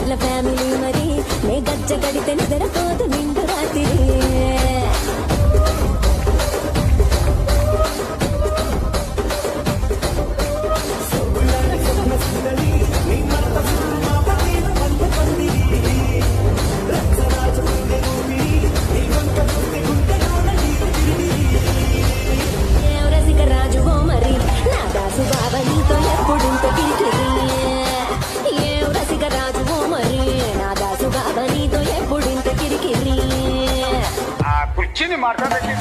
కోట్ల ఫ్యామిలీ మరి నే గజ్జ కడితే నిద్రపోదు నిండు రాత్రి కుర్చీని మాట్లాడేసి